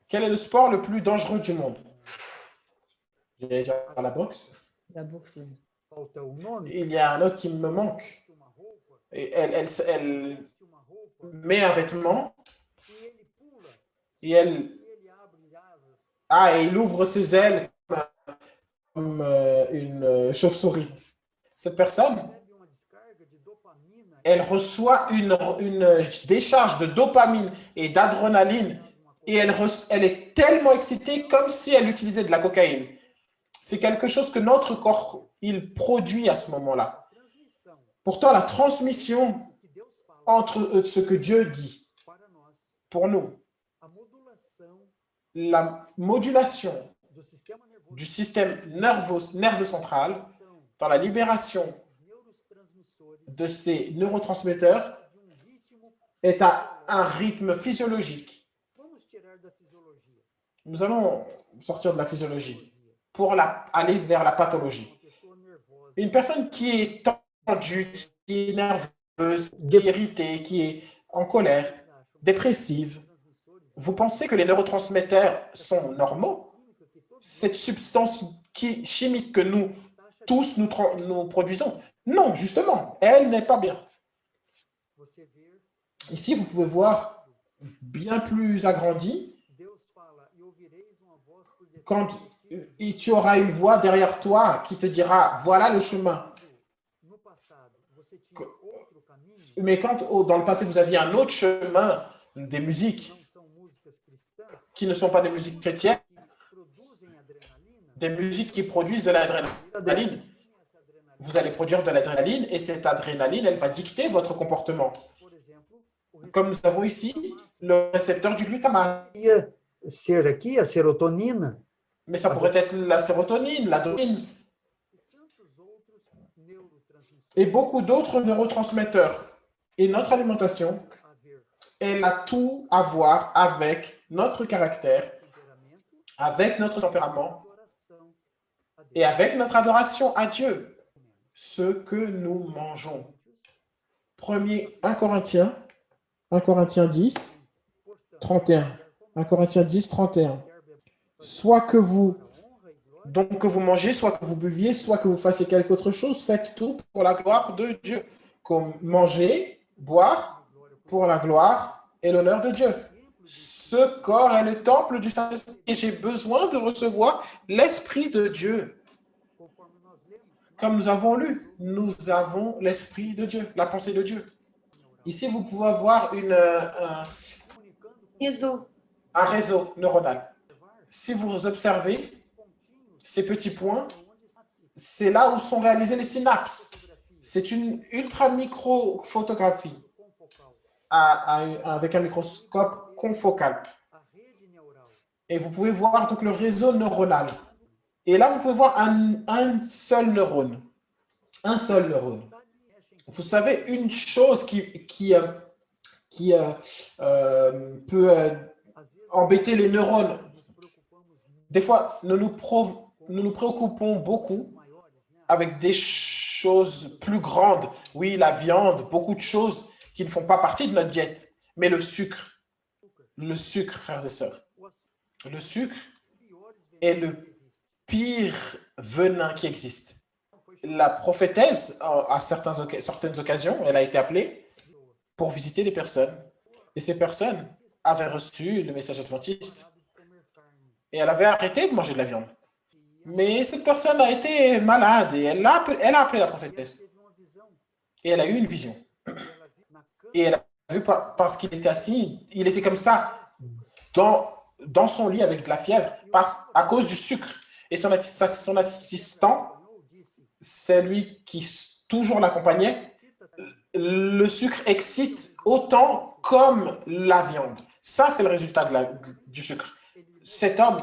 Quel est le sport le plus dangereux du monde? J'allais dire la boxe. La boxe, oui. Il y a un autre qui me manque. Et elle met un vêtement et il ouvre ses ailes comme une chauve-souris. Cette personne, elle reçoit une décharge de dopamine et d'adrénaline et elle est tellement excitée comme si elle utilisait de la cocaïne. C'est quelque chose que notre corps, il produit à ce moment-là. Pourtant, la transmission entre ce que Dieu dit pour nous, la modulation du système nerveux central dans la libération de ces neurotransmetteurs est à un rythme physiologique. Nous allons sortir de la physiologie pour aller vers la pathologie. Une personne qui est tendue, qui est nerveuse, qui est irritée, qui est en colère, dépressive, vous pensez que les neurotransmetteurs sont normaux? Cette substance chimique que nous tous nous produisons? Non, justement, elle n'est pas bien. Ici, vous pouvez voir bien plus agrandi quand tu auras une voix derrière toi qui te dira, voilà le chemin. Mais quand dans le passé, vous aviez un autre chemin, des musiques qui ne sont pas des musiques chrétiennes, des musiques qui produisent de l'adrénaline, vous allez produire de l'adrénaline et cette adrénaline, elle va dicter votre comportement. Comme nous avons ici le récepteur du glutamate. Ser aqui a serotonina. Mais ça pourrait être la sérotonine, la dopamine et beaucoup d'autres neurotransmetteurs. Et notre alimentation, elle a tout à voir avec notre caractère, avec notre tempérament et avec notre adoration à Dieu, ce que nous mangeons. 1 Corinthiens 10, 31. 1 Corinthiens 10, 31. Soit que vous mangez, soit que vous buviez, soit que vous fassiez quelque autre chose, faites tout pour la gloire de Dieu. Comme manger, boire, pour la gloire et l'honneur de Dieu. Ce corps est le temple du Saint-Esprit et j'ai besoin de recevoir l'Esprit de Dieu. Comme nous avons lu, nous avons l'Esprit de Dieu, la pensée de Dieu. Ici, vous pouvez avoir un réseau neuronal. Si vous observez ces petits points, c'est là où sont réalisées les synapses. C'est une ultra-micro-photographie avec un microscope confocal. Et vous pouvez voir donc le réseau neuronal. Et là, vous pouvez voir un seul neurone. Un seul neurone. Vous savez, une chose qui peut embêter les neurones. Des fois, nous nous préoccupons beaucoup avec des choses plus grandes. Oui, la viande, beaucoup de choses qui ne font pas partie de notre diète. Mais le sucre, frères et sœurs, le sucre est le pire venin qui existe. La prophétesse, à certaines occasions, elle a été appelée pour visiter des personnes. Et ces personnes avaient reçu le message adventiste. Et elle avait arrêté de manger de la viande. Mais cette personne a été malade et elle a appelé la prophétesse. Et elle a eu une vision. Et elle a vu, parce qu'il était assis, il était comme ça, dans son lit avec de la fièvre, à cause du sucre. Et son assistant, c'est lui qui toujours l'accompagnait, le sucre excite autant comme la viande. Ça, c'est le résultat du sucre. Cet homme,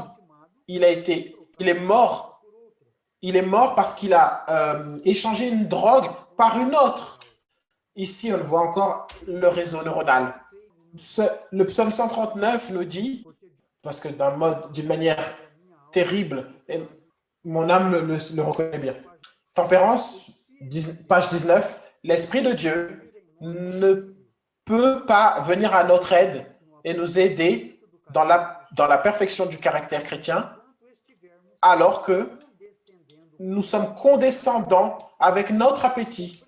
il est mort. Il est mort parce qu'il a échangé une drogue par une autre. Ici, on voit encore le réseau neuronal. Le psaume 139 nous dit, parce que d'une manière terrible, et mon âme le reconnaît bien. Tempérance, page 19, l'Esprit de Dieu ne peut pas venir à notre aide et nous aider dans la perfection du caractère chrétien, alors que nous sommes condescendants avec notre appétit,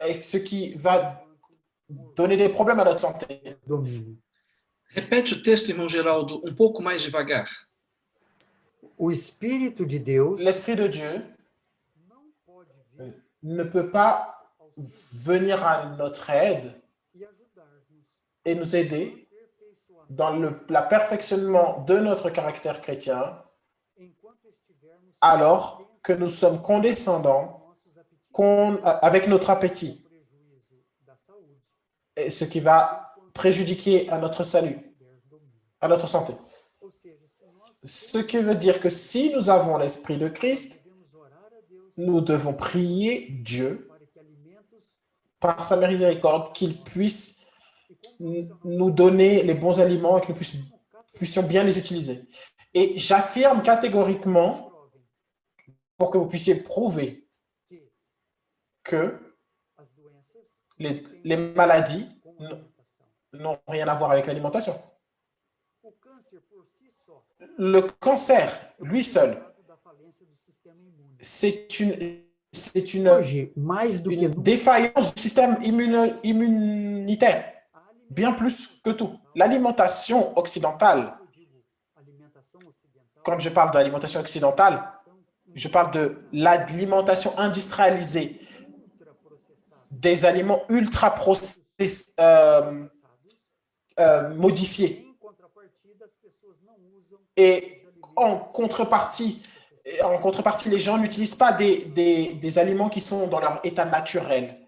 et ce qui va donner des problèmes à notre santé. Repete o texto, irmão Geraldo, pouco mais devagar. O Espírito de Deus L'Esprit de Dieu ne peut pas venir à notre aide et nous aider dans la perfectionnement de notre caractère chrétien, alors que nous sommes condescendants avec notre appétit, et ce qui va préjudiquer à notre salut, à notre santé. Ce qui veut dire que si nous avons l'Esprit de Christ, nous devons prier Dieu par sa miséricorde qu'il puisse nous donner les bons aliments et que nous puissions bien les utiliser. Et j'affirme catégoriquement, pour que vous puissiez prouver que les maladies n'ont rien à voir avec l'alimentation. Le cancer, lui seul, c'est une défaillance du système immunitaire, bien plus que tout. L'alimentation occidentale, quand je parle d'alimentation occidentale, je parle de l'alimentation industrialisée, des aliments ultra modifiés. Et en contrepartie, les gens n'utilisent pas des aliments qui sont dans leur état naturel,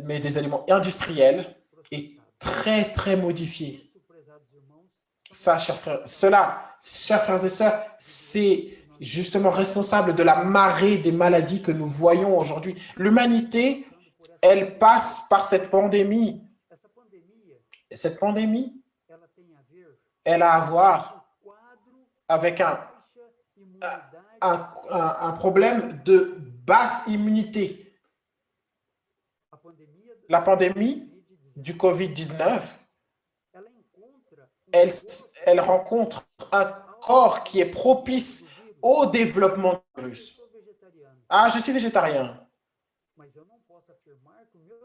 mais des aliments industriels et très, très modifiés. Ça, chers frères et sœurs, c'est justement responsable de la marée des maladies que nous voyons aujourd'hui. L'humanité, elle passe par cette pandémie. Et cette pandémie, elle a à voir avec un problème de basse immunité. La pandémie du COVID-19, elle rencontre un corps qui est propice au développement du virus. Ah, je suis végétarien.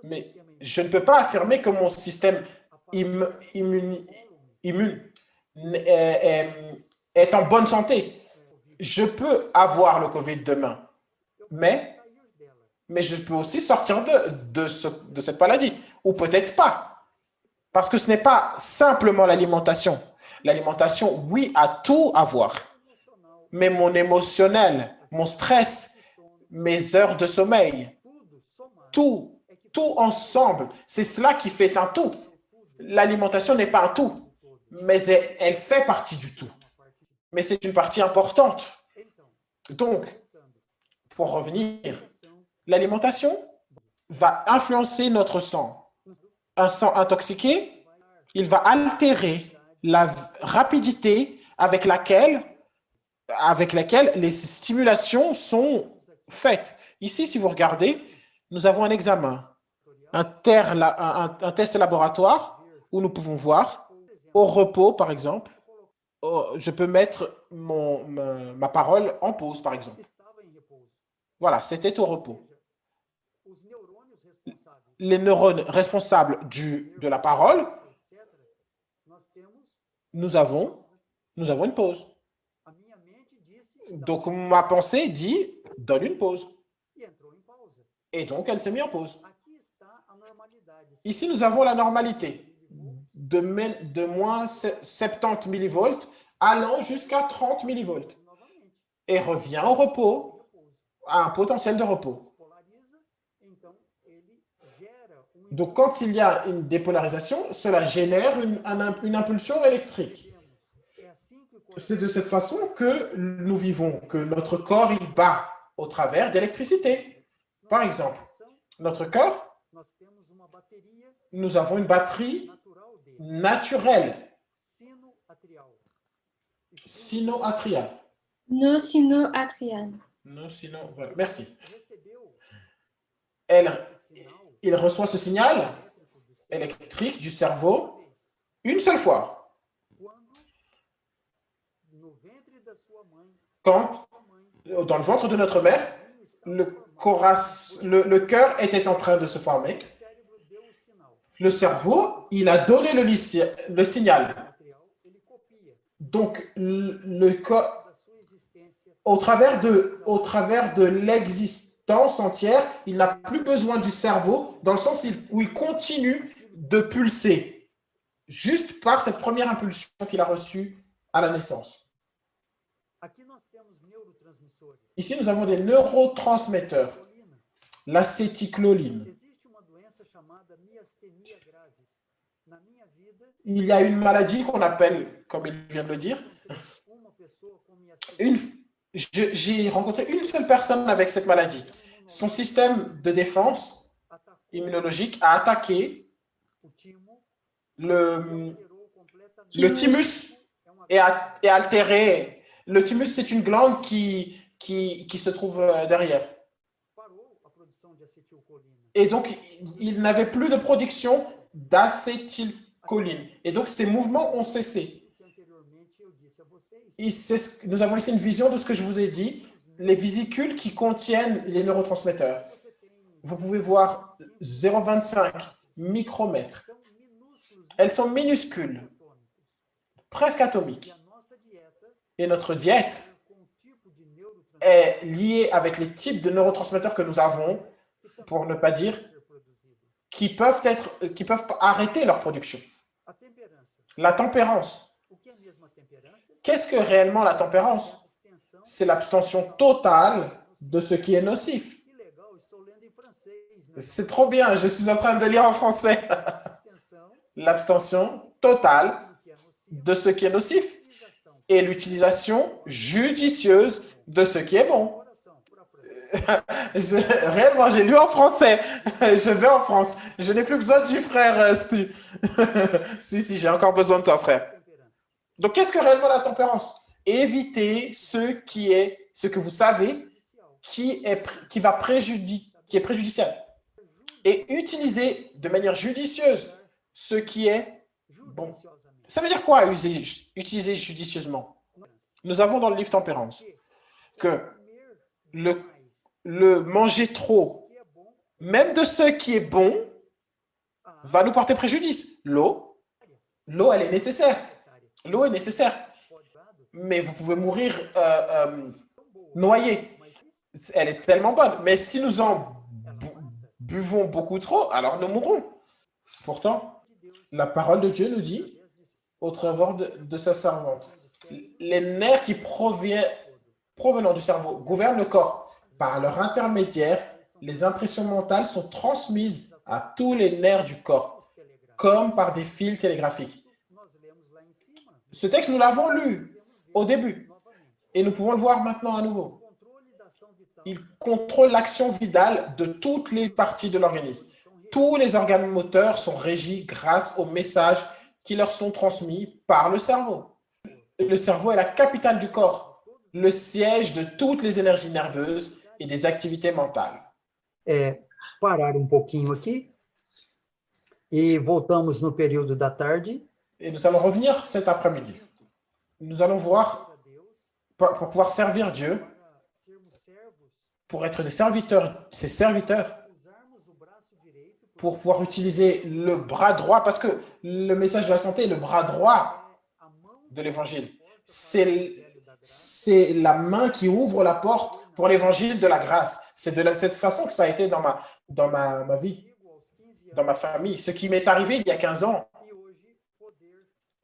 Mais je ne peux pas affirmer que mon système immune est en bonne santé. Je peux avoir le COVID demain, mais je peux aussi sortir de cette maladie, ou peut-être pas. Parce que ce n'est pas simplement l'alimentation. L'alimentation, oui, a tout à voir. Mais mon émotionnel, mon stress, mes heures de sommeil, tout ensemble, c'est cela qui fait un tout. L'alimentation n'est pas un tout, mais elle fait partie du tout. Mais c'est une partie importante. Donc, pour revenir, l'alimentation va influencer notre sang. Un sang intoxiqué, il va altérer la rapidité avec laquelle les stimulations sont faites. Ici, si vous regardez, nous avons un examen, un test laboratoire où nous pouvons voir, au repos, par exemple, je peux mettre ma parole en pause, par exemple. Voilà, c'était au repos. Les neurones responsables de la parole, nous avons une pause. Donc, ma pensée dit, donne une pause. Et donc, elle s'est mise en pause. Ici, nous avons la normalité de moins 70 millivolts allant jusqu'à 30 millivolts. Et revient au repos, à un potentiel de repos. Donc, quand il y a une dépolarisation, cela génère une impulsion électrique. C'est de cette façon que nous vivons, que notre corps, il bat au travers d'électricité. Par exemple, notre corps, nous avons une batterie naturelle, sino-atriale. Voilà, merci. Il reçoit ce signal électrique du cerveau une seule fois. Quand, dans le ventre de notre mère, le cœur était en train de se former, le cerveau, il a donné le signal. Donc, le corps, au travers de l'existence entière, il n'a plus besoin du cerveau, dans le sens où il continue de pulser juste par cette première impulsion qu'il a reçue à la naissance. Aqui nós temos neurotransmissores. Ici, nous avons des neurotransmetteurs, l'acétycloline. Existe uma doença chamada miastenia gravis. Na minha vida, Il y a une maladie qu'on appelle, comme il vient de le dire, uma pessoa com miastenia j'ai rencontré une seule personne avec cette maladie. Son système de défense atacou immunologique a attaqué o timo, le alterou completamente. le thymus est altéré. Le thymus, c'est une glande qui se trouve derrière. Parou a produção de acetilcolina. Et donc, il n'avait plus de production d'acétylcholine. Et donc, ces mouvements ont cessé. Que anteriormente eu disse a vocês, Nous avons ici une vision de ce que je vous ai dit, les vésicules qui contiennent les neurotransmetteurs. você tem Vous pouvez voir 0,25 micromètres. são minúsculos Elles sont minuscules, atômicos. presque E atomiques. a nossa dieta, Et notre diète com o tipo de neurotransmissor est liée avec les types de neurotransmetteurs que nous avons, que também pour ne pas dire, pode ser produzido. qui peuvent arrêter leur production. A temperança. La tempérance. O que é mesmo a temperança? Qu'est-ce que réellement la tempérance? Abstenção. C'est l'abstention totale de ce qui est nocif. Que legal, estou lendo em francês. Né? C'est trop bien, je suis en train de lire en français. Abstenção L'abstention totale do que é nocivo. de ce qui est nocif Utilização. et l'utilisation judicieuse de ce qui est bon. Coração, por apreço. Réellement, j'ai lu en français. Je vais en France. Je n'ai plus besoin du frère Stu. Si, j'ai encore besoin de toi, frère. Temperança. Donc, qu'est-ce que réellement la tempérance? Éviter ce que vous savez Judicial. qui est préjudiciable. Et utiliser de manière judicieuse ce qui est bon. Judiciosamente. Ça veut dire quoi, utiliser judicieusement? Nous avons dans le livre Tempérance que Comer le, demais le manger trop, que é bom, même de ce qui est bon, a va nous porter préjudice. L'eau, elle est nécessaire. necessária. L'eau est nécessaire. Pode usado, Mais vous pouvez mourir tão boa. noyé. Mas isso, Elle est tellement bonne. Mais si nous en ela mata buvons beaucoup trop, alors nous mourrons. Pourtant, de Deus la parole de Dieu nous dit, através disso. au travers de sa servante, les nerfs qui provenant du cerveau gouvernent le corps. Par leur intermédiaire, les impressions mentales sont transmises à tous les nerfs du corps, comme par des fils télégraphiques. Nós lemos lá em cima, Ce texte, nous l'avons lu au début novamente. et nous pouvons le voir maintenant à nouveau. O controle da ação vital Il contrôle l'action vitale de toutes les parties de l'organisme. Tous les organes moteurs sont régis grâce aux messages qui leur sont transmis par le cerveau. Le cerveau est la capitale du corps, le siège de toutes les énergies nerveuses et des activités mentales. Parar pouquinho aqui e voltamos no período da tarde. Et nous allons revenir cet après-midi. Nous allons voir, A Deus pour pouvoir servir Dieu, para sermos servos, pour être des serviteurs, ses serviteurs, usarmos o braço direito pour pouvoir utiliser le bras droit, parce que le message de la santé est le bras droit a mão de l'évangile. porta para o C'est evangelho da graça. c'est la main qui ouvre la porte pour l'évangile de la grâce. C'est de cette façon que ça a été dans ma vie, Digo aos 15 dans ma anos famille. Ce qui m'est arrivé il y a 15 ans, e hoje poder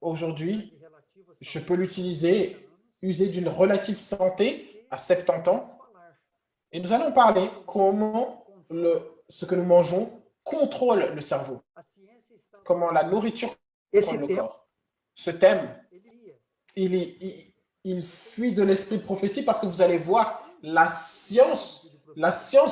aujourd'hui, de relativa je saúde peux l'utiliser, user d'une relative santé à 70 ans. falar. Et nous allons parler comment ce que nous mangeons contrôle le cerveau, A ciência está comment la nourriture esse contrôle le tempo corps. Ce thème, ele ia il fuit de l'esprit de prophétie parce que vous allez voir, la science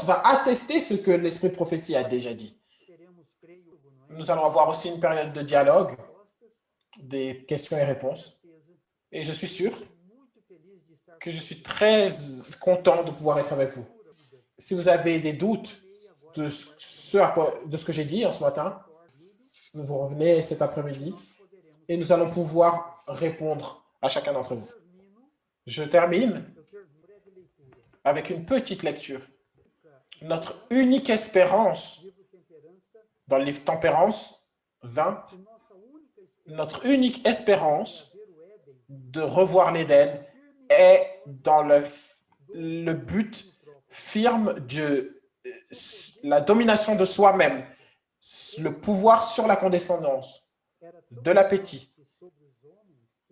va attester ce que l'esprit de prophétie a déjà dit. teremos, creio, não é? Nous allons avoir aussi une période de dialogue, Respostas, des questions et réponses. certeza. Et je suis sûr Muito feliz de estar que je suis très content de pouvoir être avec vous. Si vous avez des doutes de ce que j'ai dit en ce matin, vous revenez cet après-midi et nous allons pouvoir répondre à chacun d'entre vous. Je termine avec une petite lecture. Notre unique espérance, dans le livre Tempérance 20, notre unique espérance de revoir l'Éden est dans le but firme de la domination de soi-même, le pouvoir sur la condescendance. de l'appétit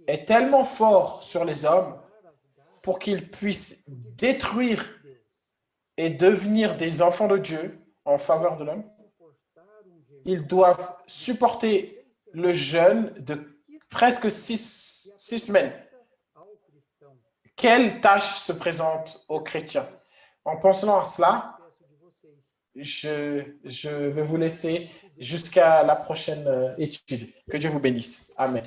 est tellement fort sur les hommes pour qu'ils puissent détruire et devenir des enfants de Dieu en faveur de l'homme. Ils doivent supporter le jeûne de presque 6 semaines. Quelle tâche se présente aux chrétiens? En pensant à cela, je vais vous laisser jusqu'à la prochaine étude. Que Dieu vous bénisse. Amen.